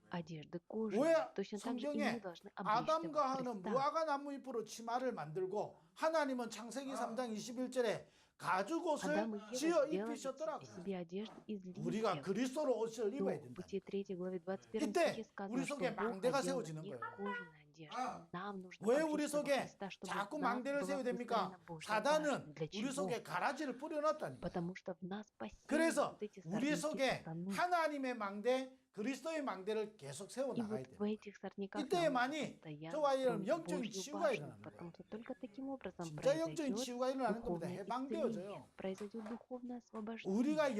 одежды кожаные. 왜 Точно так же и 성경에 мы должны облечься 아담과 во 하와는 Христа. 무화과 나무 잎으로 치마를 만들고 하나님은 창세기 3장 21절에 가죽옷을 Адам и Ева 지어 сделали 입히셨더라고요. себе одежду из 우리가 листьев. 그리스도로 옷을 То 입어야 в 된다. Бытие 3 главе 21 이때 стихе сказано, 우리 что 속에 Бог 망대가 одел на 세워지는 них 거예요. кожаную одежду. Нам нужно 왜 우리 облечься во 속에 Христа, чтобы 자꾸 в нас 망대를 была 세워야 됩니까? выстроена Божья 사단은 башня. Для 우리 чего? 속에 가라지를 뿌려놨다니까. Потому что в нас посеяны 그래서 вот эти 우리 сорняки 속에 сатаны. 하나님의 망대, 그리스도의 망대를 계속 세워 И 나가야 вот 돼요. в этих сорняках 이때만이 нам нужно 저와 여러분 постоянно 영적인 строить Божью 치유가 башню, 일어나는 потому 거예요. что только таким образом 진짜 영적인 произойдет 치유가 일어나는 겁니다. духовное 해방되어져요. исцеление, произойдет духовное освобождение. 우리가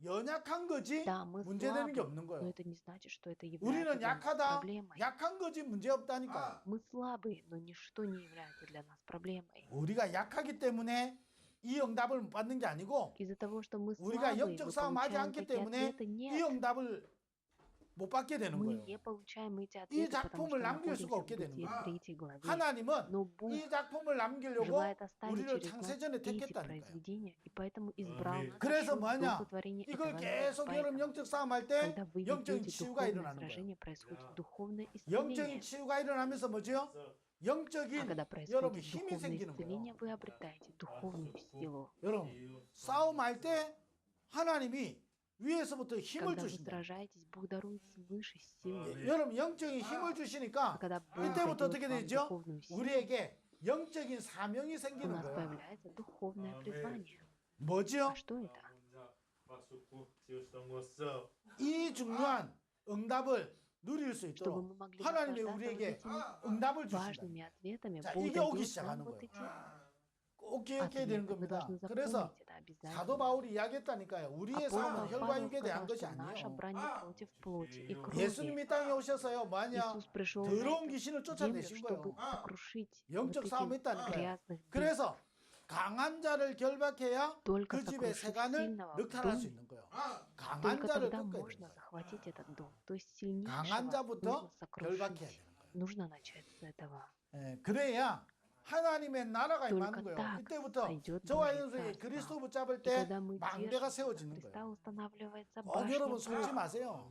연약한 거지 Да, мы 문제되는 게 слабы, 없는 но 거예요. это не значит, что это является 우리는 для нас 약하다, проблемой. 약한 거지 문제 없다니까요. Мы слабые, но ничто не является для нас проблемой. 우리가 약하기 때문에 이 응답을 못 받는 게 아니고 Из-за того, что мы 우리가 слабые, 영적 мы 싸움하지 получаем 않기 такие 때문에 ответы. 이 Нет, 응답을 못 받게 되는 мы 거예요. не получаем эти 이 ответы, потому 작품을 что 남길 수가 находимся в 없게 되는 Бытие 거예요. 3 главе. 하나님은 Но Бог 이 작품을 남기려고 желает оставить 우리를 через нас 창세전에 эти 택했다니까요. произведения, и поэтому избрал нас 그래서 еще до 뭐하냐? сотворения 이걸 этого мира. 계속 여러분 Поэтому, 영적 싸움할 때 когда вы 영적인 ведете 치유가 духовное 일어나는 거예요. сражение, происходит духовное 영적인 исцеление. 치유가 일어나면서 뭐죠? А 영적인 когда 여러분 происходит 힘이 духовное 생기는 исцеление, 거예요. вы обретаете духовную силу. 여러분 싸움할 때 하나님이 위에서부터 힘을 Когда вы 주신다. сражаетесь, Бог дарует свыше силы. 여러분 영적인 힘을 А 주시니까 когда Бог 이때부터 дает 어떻게 вам 되죠? духовную силу, 우리에게 영적인 사명이 у 생기는 нас 거예요. появляется духовное призвание. 뭐죠? А что это? 이 중요한 응답을 누릴 수 Чтобы 있도록 мы могли 하나님이 наслаждаться вот 우리에게 этими 응답을 주신다. важными ответами, 자, Бог 이게 오기 дает нам 시작하는 вот 거예요. эти 꼭 기억해야 되는 ответы. Мы 겁니다. должны 그래서 запомнить это обязательно. 사도 바울이 이야기했다니까요. 우리의 싸움은 Апостол 혈과 Павел 육에 대한 сказал, 것이 что наша 아니에요. брань не против плоти и крови. 예수님이 땅에 오셔서요. 뭐하냐? Иисус пришел на 더러운 эту 귀신을 землю, 쫓아내신 чтобы 거예요. сокрушить вот 영적 싸움을 этих 했다니까요. грязных бесов. 그래서 강한 자를 결박해야 Только 그 집의 сокрушив 세간을 сильного в 늑탈할 수 доме, 있는 거예요. 강한 только 자를 тогда 꺾어야 можно 되는 거예요. захватить этот дом. То есть 강한 сильнейшего 자부터 нужно 결박해야 сокрушить. 되는 거예요. Нужно начать с этого. 그래야 하나님의 나라가 Только 임하는 거예요. так 이때부터 сойдет 저와 Божье 여러분이 Царство. 그리스도 붙잡을 И 때 когда мы 망대가 держимся за 세워지는 Христа, 거예요. устанавливается 꼭 башня 여러분 속지 Бога. 마세요.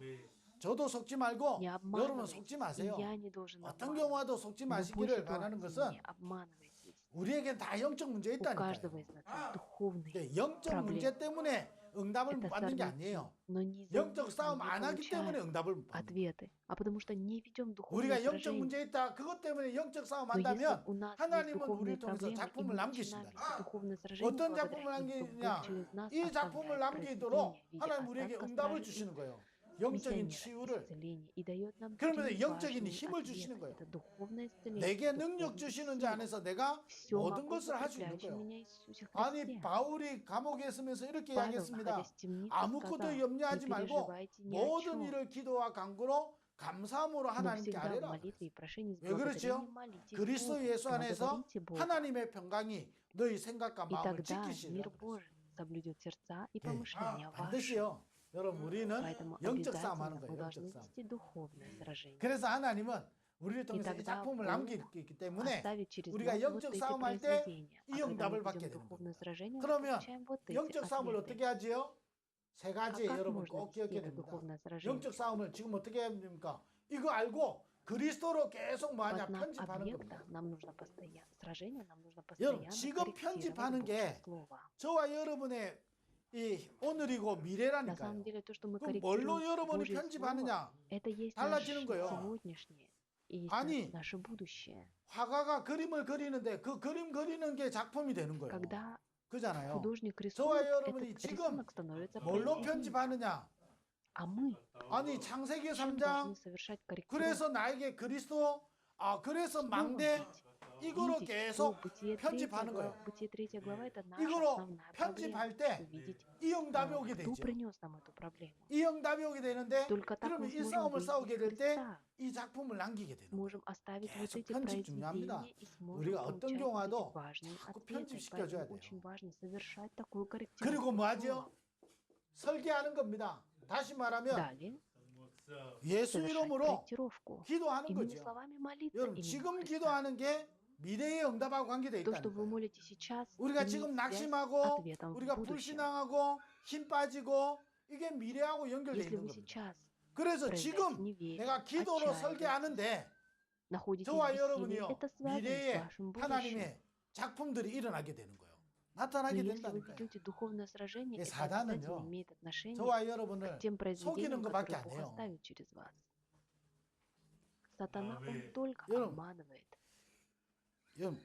저도 속지 말고 Не 여러분 обманывайтесь, 속지 и 마세요. я не должен 어떤 обманывать. 경우와도 속지 В любой 마시기를 바라는 ситуации 것은 не обманывайтесь. 우리에겐 다 영적 문제 У 있다니까요. каждого из нас есть духовный 근데 영적 проблемы. 문제 때문에 응답을 못 это 받는 게 сорвать 아니에요. сил, но не из-за 영적 них мы 싸움 не 안 하기 때문에 получаем 응답을 못 받는 거예요. ответы, а потому что не ведем духовное 우리가 영적 сражение. 문제 있다. 그것 때문에 영적 싸움 Но если 한다면 у нас есть 하나님은 духовные 우리를 통해서 проблемы, и 작품을 мы начинаем 남기신다. вести духовное сражение 어떤 благодаря 작품을 им, то Бог 남기냐? через нас 이 작품을 оставляет 남기도록 произведение в виде 하나님 우리에게 остатка 응답을 стражи 주시는 и 거예요. 영적인 миссионера, 치유를. исцеление, и дает нам 그러면서 три 영적인 важные 힘을 주시는 ответа. 거예요. Это духовное исцеление, 내게 능력 духовная 주시는 자 сила. 안에서 내가 Все 모든 могу 것을 할 수 있는 закрепляющий 거예요. меня Иисусе 아니 Христе. 바울이 감옥에 있으면서 이렇게 Павел, 이야기했습니다. находясь в темнице, 아무것도 сказал, не 염려하지 말고 переживайте ни о 모든 чем, 일을 기도와 간구로 감사함으로 но 하나님께 всегда в 아뢰라. молитве и прошении с 왜 그렇지요? благодарением молитесь 그리스도 Богу, 예수 안에서 благодарите Бога. 하나님의 평강이 너희 생각과 И 마음을 тогда 지키시리라. мир Божий соблюдет сердца и 예, помышления ваши. 반드시요. 여러분 우리는 Поэтому 영적 싸움 하는 обязательно 거예요. мы должны 영적 싸움. вести духовное сражение. 그래서 하나님은 우리를 통해서 이 тогда 작품을 Бог 남기기 때문에 Оставить через 우리가 нас вот 영적 эти 싸움할 때 произведения. 이 А когда мы 응답을 받게 ведем 되는 духовное сражение, мы 그러면 получаем вот эти 영적 싸움을 ответы. 어떻게 하지요? 세 А 가지 как 여러분 можно 꼭 вести 기억해야 это 됩니다. духовное сражение? 영적 싸움을 지금 어떻게 해야 됩니까? 이거 알고 그리스도로 계속 뭐하냐 От 편집하는 объекта 겁니다. нам нужно постоянно сражение, нам нужно 여러분 постоянно 지금 편집하는 корректировать 게 Божье слово. 저와 여러분의 이 오늘이고 На 미래라니까요. самом деле то, что мы 그럼 뭘로 корректируем 여러분이 Божье слово, 편집하느냐? это есть 달라지는 наше 거예요. сегодняшнее и есть 아니, наше будущее. 화가가 그림을 그리는데 그 그림 그리는 게 작품이 되는 거예요. Когда 그잖아요. художник 저와 рисует, 여러분이 этот 지금 рисунок становится 뭘로 произведением. 편집하느냐? А мы 아니 창세기 чем 3장 должны совершать корректировку? 그래서 나에게 그리스도 그래서 Словом 망대 видеть. 이거로 Видеть, 계속 что Бытие 3 편집하는 глава, 거예요. Бытие 3 глава это наша 이거로 основная проблема. 편집할 때 Увидеть, 이 응답이 오게 кто 되죠. принес нам эту проблему. 이 응답이 오게 되는데 Только так 그러면 мы 이 сможем 싸움을 выйти 싸우게 из 될 때 Христа. 이 작품을 남기게 되는 거예요. Сможем оставить вот 계속 эти 편집 중요합니다. произведения и сможем 우리가 어떤 получать 경우와도 эти важные 자꾸 ответы. 편집시켜줘야 Поэтому 돼요. очень важно совершать такую корректировку. 그리고 뭐 하죠? слова. 설계하는 겁니다. 다시 말하면 Далее 예수 совершать 이름으로 корректировку. 기도하는 Иными 거죠. словами молиться 여러분 именем 지금 Христа. 기도하는 게 미래의 응답하고 관계되어 То, что вы 있다는 거예요. молите сейчас, 우리가 имеет 지금 связь с 낙심하고 ответом в 우리가 будущем. 불신앙하고 힘 빠지고 이게 미래하고 연결되어 Если 있는 вы 겁니다. сейчас 그래서 проявляете 지금 неверие, 내가 기도로 отчаяние, 설계하는데 находитесь в 저와 бессилии, 여러분이요 это связано с 미래에 вашим будущим. 하나님의 작품들이 일어나게 되는 거예요. Но 나타나게 если вы 된다니까요. ведете духовное сражение, 이 это 사단은요, обязательно имеет отношение 저와 к 여러분을 тем 속이는 произведениям, 것밖에 которые 안 Бог 해요. оставит через вас. Сатана, он только 여러분, обманывает. 여러분,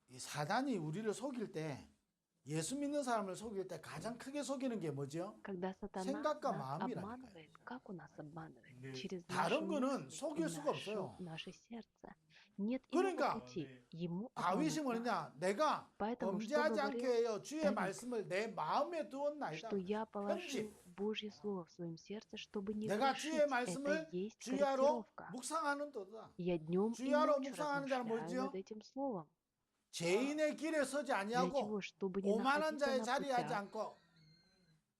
이 사단이 우리를 속일 때 예수 믿는 사람을 속일 때 가장 크게 속이는 게 뭐죠? Когда сатана 생각과 нас 마음이라니까요. обманывает, как он нас обманывает? Через наши 다른 거는 мысли 속일 и 수가 없어요. наше сердце. Нет 그러니까 иного пути. Ему 다윗이 обмануть нас. 뭐냐? 내가 Поэтому что 범죄하지 않게 говорил 해요. 주의 Давид? 말씀을 내 마음에 두었나이다. что я положил 편집. Божье Слово в своем сердце, чтобы не 내가 грешить. 주의 말씀을 Это есть 주야로 корректировка. 묵상하는 도다. Я днем и 주야로 ночью 묵상하는 자는 размышляю 뭐지요? над этим словом. 죄인의 길에 서지 Для 아니하고 чего? Чтобы не 오만한 находиться 자의 на 자리하지 путях 않고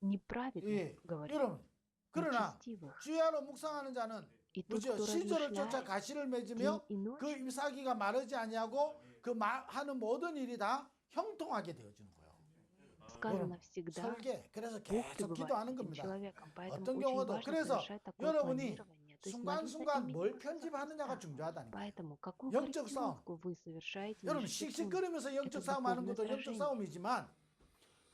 неправедных, 예, говорит, 여러분 그러나 нечестивых. 주야로 묵상하는 자는 И тот, 뭐죠? кто 시절을 쫓아 размышляет 가시를 день 맺으며 и ночь, 그 잎사귀가 마르지 아니하고 그 하는 모든 일이 다 형통하게 되어지는 거예요. сказано всегда, 설계. 그래서 Бог 계속 пребывает 기도하는 с этим 겁니다. человеком. Поэтому 어떤 очень 경우도 важно 그래서 совершать такое 여러분이 планирование. То есть молиться 순간순간 именем 뭘 Иисуса 편집하느냐가 Христа. 중요하다니까. Поэтому какую 영적 싸움. корректировку вы совершаете 여러분 ежесекундно? 씩씩거리면서 영적 это 싸움 하는 духовное 것도 영적 сражение. 싸움이지만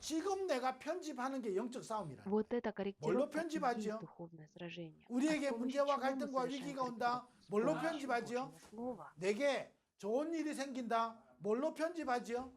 지금 내가 편집하는 게 영적 싸움이라. Вот это 뭘로 корректировка и 편집하지요? есть духовное сражение. 우리에게 А с помощью 문제와 чего мы 갈등과 совершаем 위기가 온다. корректировку? С 뭘로 помощью 편집하지요? Божьего слова. 내게 좋은 일이 생긴다. 뭘로 편집하지요?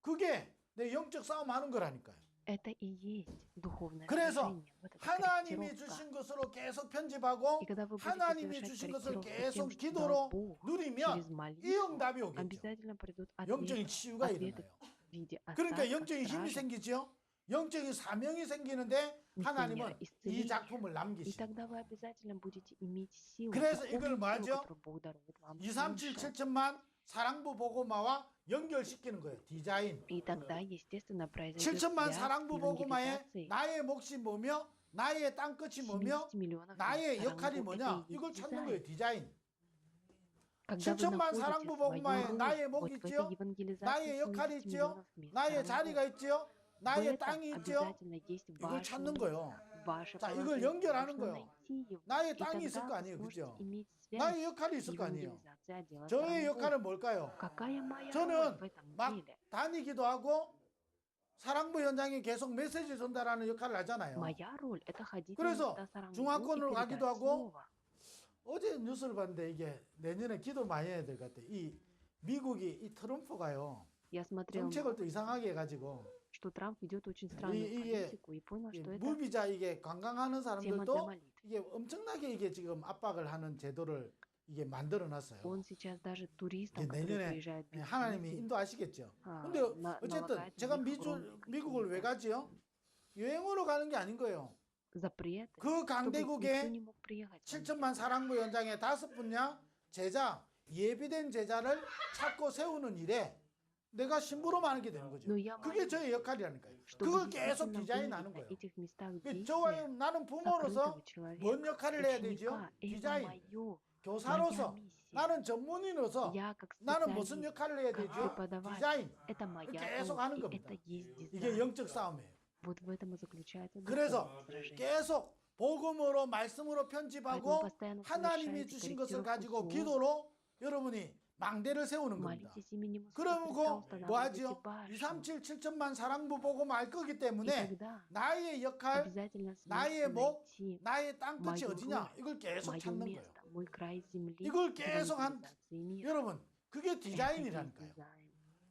그게 내 영적 싸움 하는 거라니까요. Это и есть духовное 그래서 сражение. Вот эта 하나님이 корректировка. 주신 것으로 계속 편집하고 И когда вы будете 하나님이 совершать 주신 것을 корректировку 계속 тем, что 기도로 дал Бог 누리면 через 이 молитву, 응답이 오겠죠. обязательно придут 영적인 ответы, 치유가 ответы 일어나요. в виде 그러니까 остатка, 영적인 힘이 стражи, 생기죠. 영적인 사명이 생기는데 하나님은 이 작품을 И 남기시. тогда вы обязательно будете иметь силу, 그래서 이걸 духовную 뭐 силу, 하죠? которую Бог дарует вам 237 свыше. 7천만 사랑부 보고마와 연결시키는 거예요. 디자인. И тогда, естественно, произойдет 7천만 связь 사랑부 보고마에 евангелизации. 나의 몫이 뭐며 나의 땅끝이 뭐며 70 миллионов 나의 사랑부 역할이 это 뭐냐 и есть 이걸 찾는 дизайн. 거예요. 디자인. Когда вы 7천만 находите 사랑부 свою 복음화에 роль 나의 вот 목이 в 있지요? этой евангелизации 나의 역할이 70 있지요? миллионов мест 나의 사랑부, 자리가 있지요? в 나의 этом 땅이 있지요? обязательно есть 이걸 ваше 찾는 место, 거예요. ваше 자, 이걸 положение. 연결하는 Нужно 거예요. найти его. 나의 И 땅이 있을 тогда 거 вы 아니에요. сможете 그죠? иметь связь 나의 역할이 있을 거 아니에요. евангелизации отдела 저의 사랑부. 역할은 뭘까요? Какая моя роль 저는 в этом 막 деле? 다니기도 하고 사랑부 현장에 계속 메시지 전달하는 역할을 하잖아요. Моя роль это ходить на 그래서 места Сарангу и 중화권으로 передать 가기도 하고 слово. 어제 뉴스를 봤는데 이게 내년에 기도 많이 해야 될 것 같아. 이 미국이 이 트럼프가요. Я смотрел 정책을 또 новости, 이상하게 해가지고 что Трамп ведет очень странную 이게 политику и понял, 이 что это 무비자 이게 관광하는 тема для 사람들도 молитв. 이게 엄청나게 이게 지금 압박을 하는 제도를 이게 만들어 놨어요. Он сейчас даже туристам, 이제 которые 내년에 приезжают в 하나님이 Бельгию, 인도하시겠죠. а, 근데 어쨌든 налагает на 제가 них огромные 미국을 왜 какие-то 가지요? 여행으로 가는 게 아닌 거예요. запреты, 그 чтобы никто 강대국에 не мог приехать ко мне. 7천만 사랑부 현장에 5분야 제자 예비된 제자를 찾고 세우는 일에 내가 심부름하는 게 되는 거죠. Но я 그게 молюсь, 저의 역할이라니까요. чтобы 그걸 계속 действительно 디자인하는 выявить на 거예요. этих местах 저와 действия 나는 부모로서 закрытого человека, 뭔 역할을 해야 되죠? ученика. Это 디자인. моя 교사로서 миссия. 나는 전문인으로서 Я как 나는 무슨 специалист, 역할을 해야 как 되죠? преподаватель, 디자인. это моя 계속 роль, 하는 и 겁니다. это есть 이게 дизайн. 영적 싸움이에요. Вот в этом и заключается 그래서 духовное сражение. 계속 복음으로 말씀으로 Поэтому 편집하고 постоянно 하나님이 совершайте 주신 것을 корректировку 가지고 слова, 기도로 여러분이 망대를 세우는 겁니다. молитесь именем Иисуса Христа, 그러고 устанавливайте 뭐하지요? башню. 237 7천만 사랑부 복음 알 거기 И 때문에 тогда 나의 역할, обязательно 나의 сможете 목, найти 나의 땅끝이 мою 어디냐? роль, 이걸 계속 мое 찾는 거예요. место, мой край земли, 이걸 для 계속 한 евангелизации мира. 여러분, 그게 Это есть 디자인이라니까요. дизайн.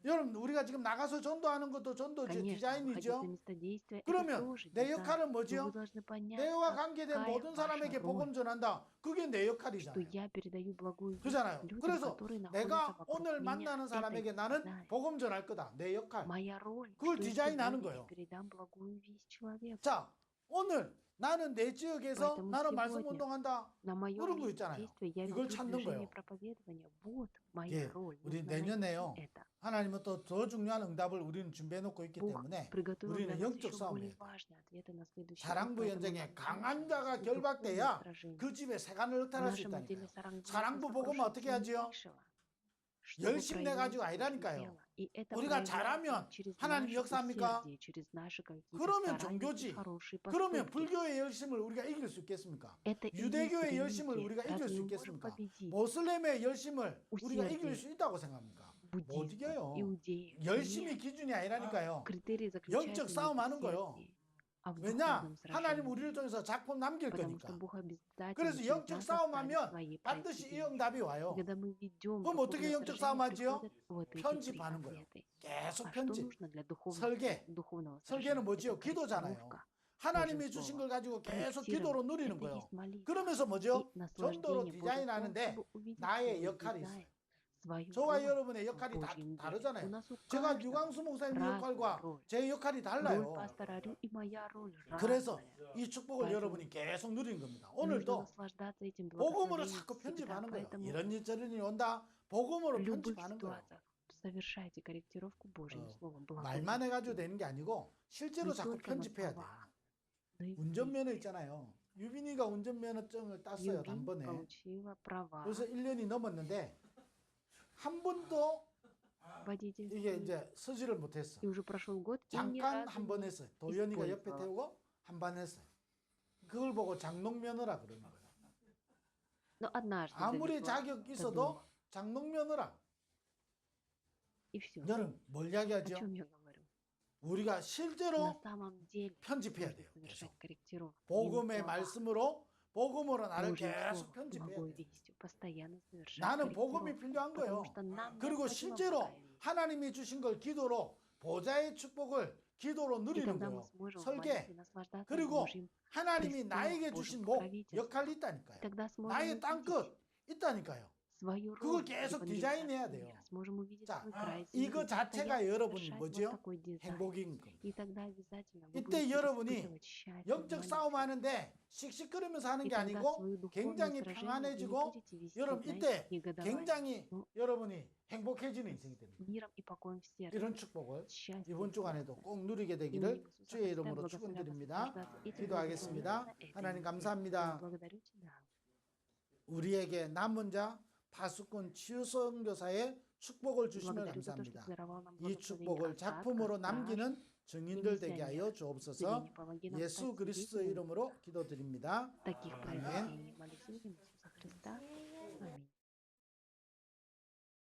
여러분, 우리가 지금 나가서 전도하는 것도 전도 Конечно, выходить 디자인이죠. на место действия это 그러면 тоже 내 дизайн. 역할은 Но 뭐지요? вы должны понять, 내와 관계된 какая 모든 ваша 사람에게 роль, 복음 전한다. 그게 내 что 역할이잖아요. я передаю благую весть 그잖아요. людям, 그래서 которые находятся 내가 вокруг 오늘 меня. 만나는 Это 사람에게 есть 나는 дизайн. 복음 전할 거다. 내 역할. Моя роль, 그걸 что я 디자인하는 сегодня 거예요. передам благую весть человеку. 자, 오늘 나는 내 지역에서 Поэтому 나는 말씀 сегодня 운동한다. На моем 그런 거 месте 있잖아요. действия я 이걸 веду 찾는 движение 거예요. проповедования. Вот моя 예, роль. 우리 Нужно 내년에요. найти это. 하나님은 또 더 중요한 응답을 우리는 준비해 놓고 있기 Бог 때문에 приготовил 우리는 для нас 영적 еще 싸움을 более 해야 돼. важные ответы на следующий год. 사랑부 Поэтому 현장에 нам 강한 нужно 자가 духовное 결박돼야 сражение. 그 집에 세간을 В 흑탈할 수 нашем отделе 있다니까요. 사랑부 사랑부 복음은 어떻게 하지요? 열심 내 가지고 아니라니까요. 우리가 잘하면 하나님 역사합니까? 그러면 종교지. 그러면 불교의 열심을 우리가 이길 수 있겠습니까? 유대교의 열심을 우리가 이길 수 있겠습니까? 모슬렘의 열심을 우리가 이길 수 있다고 생각합니까? 못 이겨요. 열심이 기준이 아니라니까요. 영적 싸움하는 거요. 왜냐? 하나님 우리를 통해서 작품 남길 거니까. 그래서 영적 싸움하면 반드시 이 응답이 와요. 그럼 어떻게 영적 싸움하지요? 편집하는 거예요. 계속 편집. 설계. 설계는 뭐지요? 기도잖아요. 하나님이 주신 걸 가지고 계속 기도로 누리는 거예요. 그러면서 뭐죠? 전도로 디자인하는데 나의 역할이 있어요. 저와 여러분의 역할이 다 다르잖아요. 제가 유광수 목사님 역할과 제 역할이 달라요. 그래서 이 축복을 여러분이 계속 누리는 겁니다. 오늘도 복음으로 자꾸 편집하는 거예요. 이런 일 저런 일이 온다. 복음으로 편집하는 거예요. совершайте корректировку Божьим словом. 말만 해가지고 되는 게 아니고 실제로 자꾸 편집해야 돼요. 운전면허 있잖아요. 유빈이가 운전면허증을 땄어요. 단번에. 그래서 1년이 넘었는데 한 번도 이게 이제 서지를 못했어. 잠깐 한 번 했어요. 도연이가 옆에 태우고 한 번 했어요. 그걸 보고 장롱면허라 그러는 거예요. 아무리 자격 있어도 장롱면허라. 너는 뭘 이야기하죠? 우리가 실제로 편집해야 돼요. 계속. 복음의 말씀으로 복음으로 나를 계속 편집해야 돼요. 나는 복음이 필요한 거예요. 그리고 실제로 하나님이 주신 걸 기도로 보좌의 축복을 기도로 누리는 거예요. 설계. 그리고 하나님이 나에게 주신 목, 역할이 있다니까요. 나의 땅끝 있다니까요. 그걸 계속 디자인해야 돼요. 자, 이거 자체가 여러분이 뭐죠? 행복인 겁니다. 이때 여러분이 영적 싸움하는데 씩씩거리면서 하는 게 아니고 굉장히 평안해지고 여러분 이때 굉장히 여러분이 행복해지는 인생이 됩니다. 이런 축복을 이번 주간에도 꼭 누리게 되기를 주의 이름으로 축원드립니다. 기도하겠습니다. 하나님 감사합니다. 우리에게 남은 자 파수꾼 치유선교사의 축복을 주시면 감사합니다. 이 축복을 작품으로 남기는 증인들 되게 하여 주옵소서. 예수 그리스도의 이름으로 기도드립니다. 아멘.